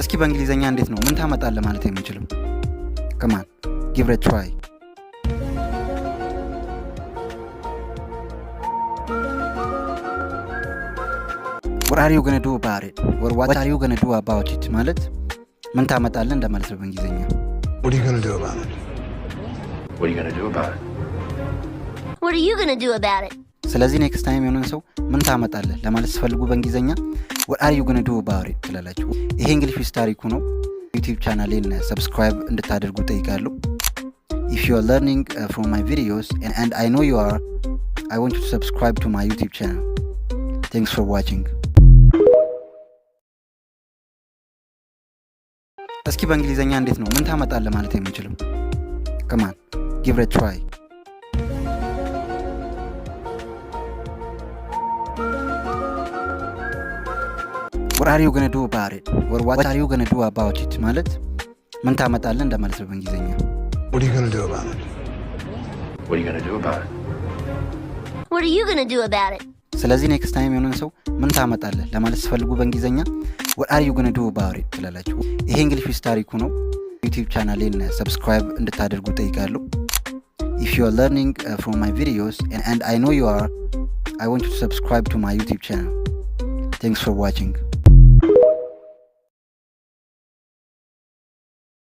እስኪ በእንግሊዘኛ እንዴት ነው ምን ታመጣለህ ማለት የምንችለው? Come on, give it a try. What are you going to do about it? Or what are you going to do about it? ማለት ምን ታመጣለህ እንደማለት ነው በእንግሊዘኛ። What are you going to do about it? What are you going to do about it? What are you going to do about it? ስለዚህ ኔክስት ታይም የሆነን ሰው ምን ታመጣለህ ለማለት ሲፈልጉ በእንግሊዘኛ what are you going to do about it ትላላችሁ። ይሄ እንግሊሽ ዊዝ ታሪኩ ነው። ዩቲዩብ ቻናሌን ሰብስክራይብ እንድታደርጉ ጠይቃለሁ። If you are learning from my videos and I know you are, I want you to subscribe to my YouTube channel. Thanks for watching. እስኪ በእንግሊዘኛ እንዴት ነው ምን ታመጣለህ ማለት የምንችለው? Come on, give it a try. What are you going to do about it? Or what are you going to do about it? ማለት ምን ታመጣለህ እንደማለት ነው በእንግሊዘኛ። What are you going to do about it? What are you going to do about it? What are you going to do about it? ስለዚህ ኔክስት ታይም የሆነን ሰው ምን ታመጣለህ ለማለት ሲፈልጉ በእንግሊዘኛ what are you going to do about it ትላላችሁ። ይሄ እንግሊሽ ዊዝ ታሪኩ ነው። ዩቲዩብ ቻናሌን ሰብስክራይብ እንድታደርጉ ጠይቃለሁ። If you are learning from my videos and I know you are, I want you to subscribe to my YouTube channel. Thanks for watching.